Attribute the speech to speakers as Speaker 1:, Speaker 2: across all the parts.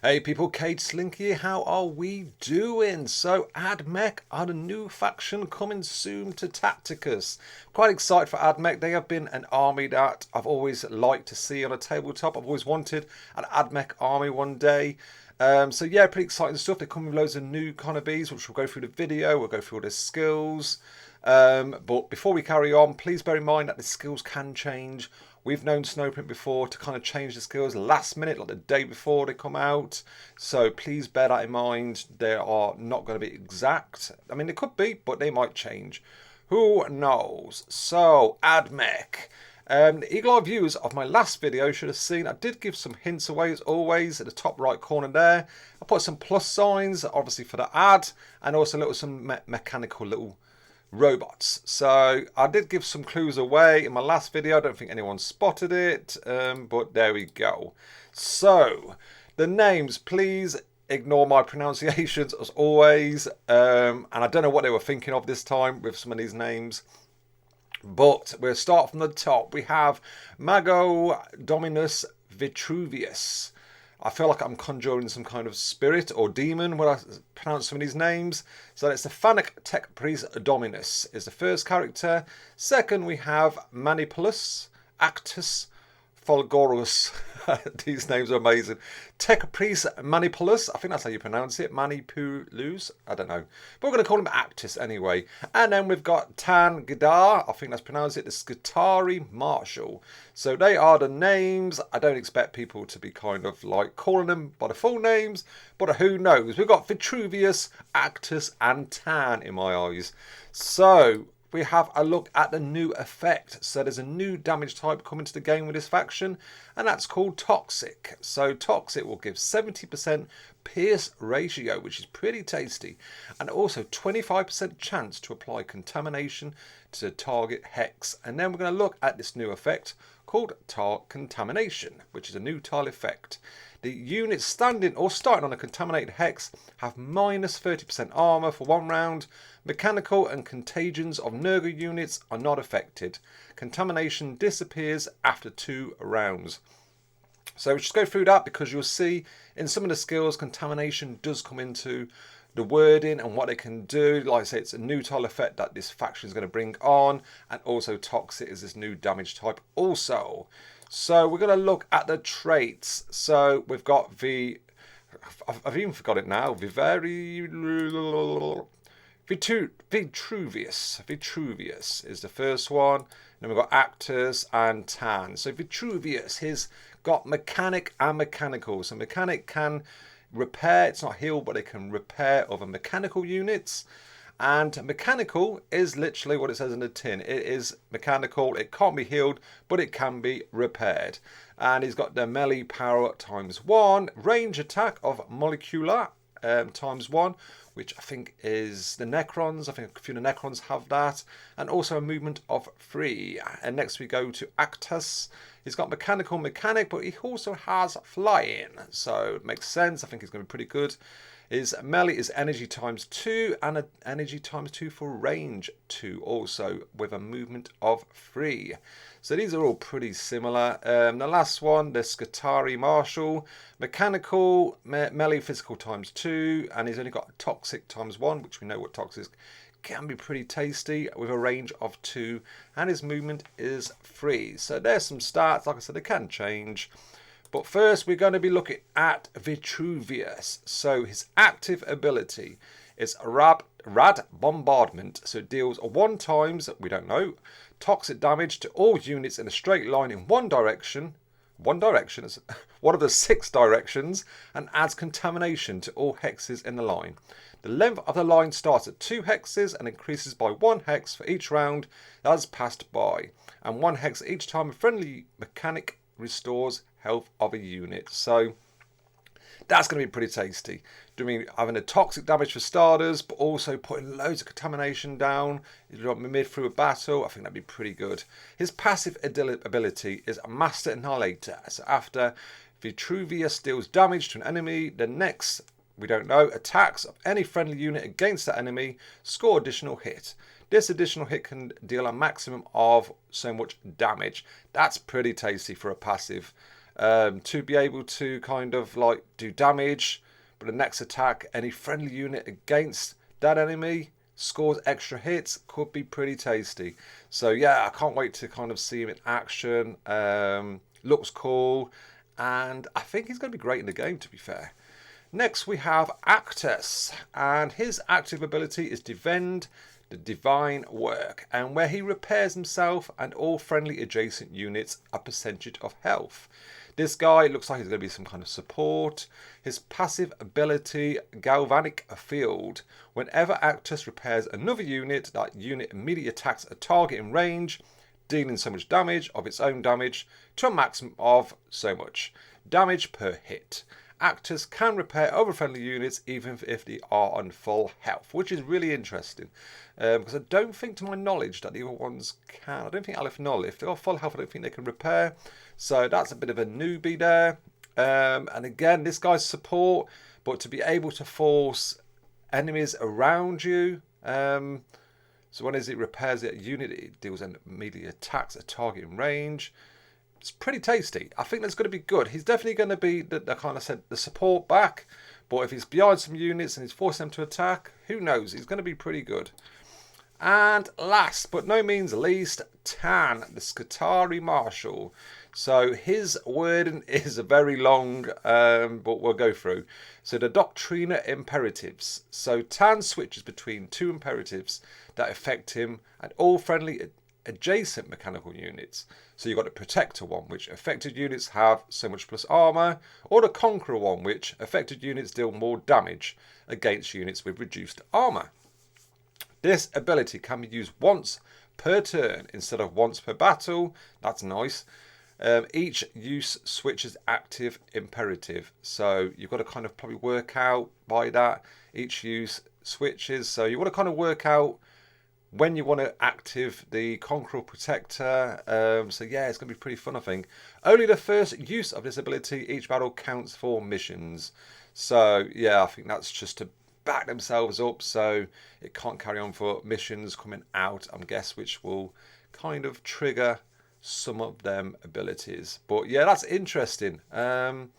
Speaker 1: Hey people, Cade Slinky, how are we doing? So, Mech are the new faction coming soon to Tacticus. Quite excited for Mech. They have been an army that I've always liked to see on a tabletop. I've always wanted an Mech army one day. So yeah, pretty exciting stuff. They come with loads of new kind of bees, which we'll go through the video. We'll go through all their skills. But before we carry on, please bear in mind that the skills can change. We've known Snowprint before to kind of change the skills last minute, like the day before they come out. So please bear that in mind. They are not going to be exact. I mean, they could be, but they might change. Who knows? So, Mech. The eagle-eye viewers of my last video should have seen I did give some hints away as always at the top right corner there. I put some plus signs, obviously for the ad, and also some mechanical little robots. So I did give some clues away in my last video. I don't think anyone spotted it, but there we go. So the names, please ignore my pronunciations as always, and I don't know what they were thinking of this time with some of these names. But we'll start from the top. We have Mago Dominus Vitruvius. I feel like I'm conjuring some kind of spirit or demon when I pronounce some of these names. So it's the Fanic Tech Priest Dominus is the first character. Second, we have Manipulus, Actus, Fulgorus. These names are amazing. Tech Priest Manipulus. I think that's how you pronounce it. Manipulus. I don't know. But we're going to call him Actus anyway. And then we've got Tan Gadar. I think that's pronounced it. The Scutari Marshal. So they are the names. I don't expect people to be kind of like calling them by the full names. But who knows? We've got Vitruvius, Actus and Tan in my eyes. So we have a look at the new effect. So there's a new damage type coming to the game with this faction, and that's called Toxic. So Toxic will give 70% pierce ratio, which is pretty tasty, and also 25% chance to apply contamination to target hex. And then we're going to look at this new effect called Contamination, which is a new tile effect. The units standing or starting on a contaminated hex have minus 30% armor for 1 round. Mechanical and contagions of Nurgle units are not affected. Contamination disappears after 2 rounds. So we'll just go through that because you'll see in some of the skills contamination does come into the wording and what they can do. Like I say, it's a new tile effect that this faction is going to bring on, and also Toxic is this new damage type also. So we're going to look at the traits. So we've got I've even forgot it now. Vitruvius is the first one. Then we've got Actus and Tan. So Vitruvius, he's got mechanic and mechanical. So mechanic can repair, it's not heal, but it can repair other mechanical units. And mechanical is literally what it says in the tin. It is mechanical, it can't be healed, but it can be repaired. And he's got the melee power ×1, range attack of molecular ×1, which I think is the Necrons. I think a few of the Necrons have that. And also a movement of 3. And next we go to Actus. He's got mechanic, but he also has flying. So it makes sense. I think he's going to be pretty good. His melee is energy ×2 and an energy ×2 for range 2 also with a movement of 3. So these are all pretty similar. The last one, the Scutari Marshal, mechanical, melee physical ×2, and he's only got Toxic ×1, which we know what Toxic can be pretty tasty with a range of 2, and his movement is 3. So there's some stats. Like I said, they can change. But first, we're going to be looking at Vitruvius. So his active ability is Rad Bombardment. So it deals 1 times, we don't know, toxic damage to all units in a straight line in one direction. One is one of the 6 directions, and adds contamination to all hexes in the line. The length of the line starts at 2 hexes and increases by 1 hex for each round that has passed by, and 1 hex each time a friendly mechanic restores health of a unit. So that's going to be pretty tasty. Doing having a toxic damage for starters, but also putting loads of contamination down mid through a battle. I think that'd be pretty good. His passive ability is Master Annihilator. So after Vitruvius deals damage to an enemy, the next, we don't know, attacks of any friendly unit against that enemy score additional hit. This additional hit can deal a maximum of so much damage. That's pretty tasty for a passive to be able to kind of like do damage, but the next attack, any friendly unit against that enemy scores extra hits. Could be pretty tasty. So yeah, I can't wait to kind of see him in action. Looks cool, and I think he's going to be great in the game, to be fair. Next we have Actus, and his active ability is Defend the Divine Work, and where he repairs himself and all friendly adjacent units a percentage of health. This guy looks like he's going to be some kind of support. His passive ability, Galvanic Field. Whenever Actus repairs another unit, that unit immediately attacks a target in range, dealing so much damage of its own damage to a maximum of so much damage per hit. Actus can repair other friendly units even if they are on full health, which is really interesting. Because I don't think, to my knowledge, that the other ones can. I don't think Aleph Null, if they're on full health, I don't think they can repair. So that's a bit of a newbie there. And again, this guy's support, but to be able to force enemies around you. So when it repairs a unit, it deals and immediately attacks a target in range. It's pretty tasty. I think that's going to be good. He's definitely going to be the kind of said the support back, but if he's behind some units and he's forcing them to attack, who knows? He's going to be pretty good. And last but no means least, Tan, the Skitarii Marshal. So his wording is very long, but we'll go through. So the Doctrina Imperatives. So Tan switches between two imperatives that affect him and all friendly adjacent mechanical units. So you've got the Protector one, which affected units have so much plus armor, or the Conqueror one, which affected units deal more damage against units with reduced armor. This ability can be used once per turn instead of once per battle. That's nice. Each use switches active imperative. So you've got to kind of probably work out by that. Each use switches. So you want to kind of work out when you want to active the Conqueror Protector. So yeah, it's going to be pretty fun, I think. Only the first use of this ability each battle counts for missions. So yeah, I think that's just to back themselves up so it can't carry on for missions coming out, I guess, which will kind of trigger some of them abilities. But yeah, that's interesting. Having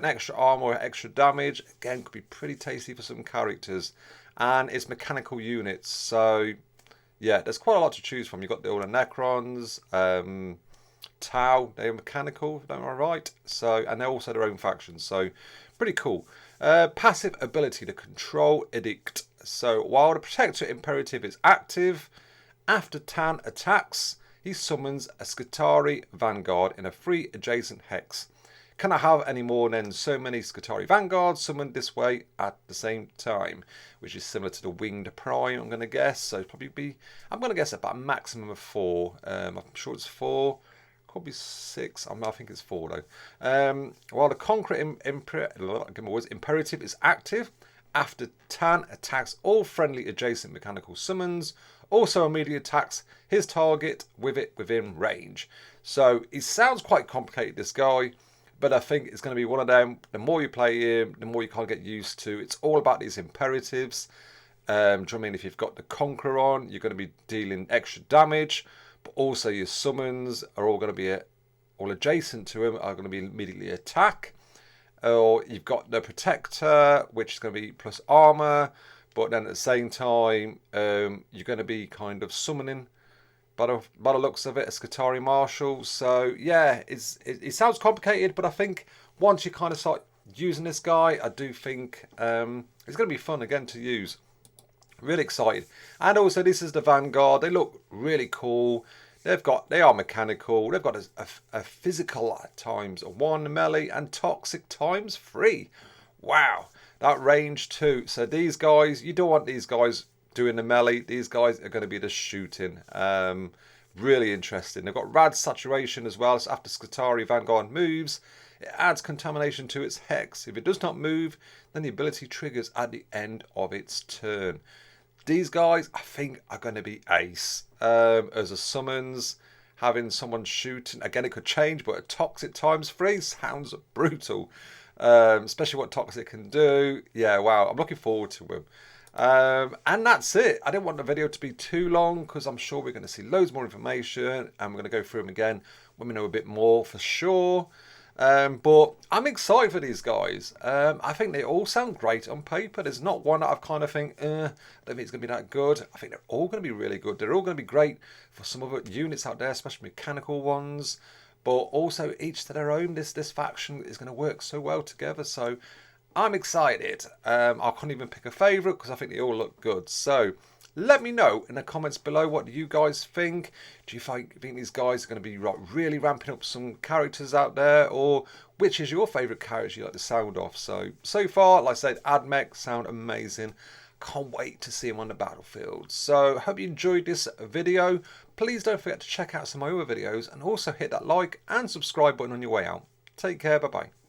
Speaker 1: extra armor or extra damage, again, could be pretty tasty for some characters. And it's mechanical units, so yeah, there's quite a lot to choose from. You've got all the Necrons, Tau, they're mechanical, if I'm right. So, and they're also their own factions, so pretty cool. Passive ability, the Control Edict. So while the Protector Imperative is active, after Tan attacks, he summons a Skitarii Vanguard in a free adjacent hex. Cannot have any more than so many Skitarii Vanguards summoned this way at the same time, which is similar to the Winged Prime, I'm going to guess. So it'd probably be, I'm going to guess about a maximum of 4. I'm sure it's 4. Could be 6. I think it's 4 though. While the Conqueror Imperative is active, after Tan attacks all friendly adjacent mechanical summons, also immediately attacks his target with it within range. So he sounds quite complicated, this guy, but I think it's going to be one of them. The more you play him, the more you kind of get used to. It's all about these imperatives. Do you know what I mean? If you've got the Conqueror on, you're going to be dealing extra damage, but also your summons are all going to be all adjacent to him are going to be immediately attack. Or you've got the Protector, which is going to be plus armor, but then at the same time, you're going to be kind of summoning, by the looks of it, a Skitarii Marshal. So yeah, it sounds complicated, but I think once you kind of start using this guy, I do think it's going to be fun again to use. Really excited. And also, this is the Vanguard. They look really cool. They are mechanical. They've got a physical at times 1 melee and toxic times 3. Wow, that range too. So these guys, you don't want these guys doing the melee. These guys are going to be the shooting. Really interesting. They've got rad saturation as well. So after Skitarii Vanguard moves, it adds contamination to its hex. If it does not move, then the ability triggers at the end of its turn. These guys, I think, are going to be ace. As a summons, having someone shooting, again, it could change, but a toxic times 3 sounds brutal. Especially what toxic can do. Yeah, wow, I'm looking forward to them. And that's it. I didn't want the video to be too long because I'm sure we're going to see loads more information and we're going to go through them again when we know a bit more for sure. But I'm excited for these guys. I think they all sound great on paper. There's not one that I've kind of think, I don't think it's going to be that good. I think they're all going to be really good. They're all going to be great for some other units out there, especially mechanical ones. But also each to their own. This faction is going to work so well together. So I'm excited. I can't even pick a favourite because I think they all look good. So let me know in the comments below, what do you guys think? Do you think these guys are going to be really ramping up some characters out there? Or which is your favourite character you like the sound of? So far, like I said, Mech sound amazing. Can't wait to see him on the battlefield. So hope you enjoyed this video. Please don't forget to check out some of my other videos and also hit that like and subscribe button on your way out. Take care, bye bye.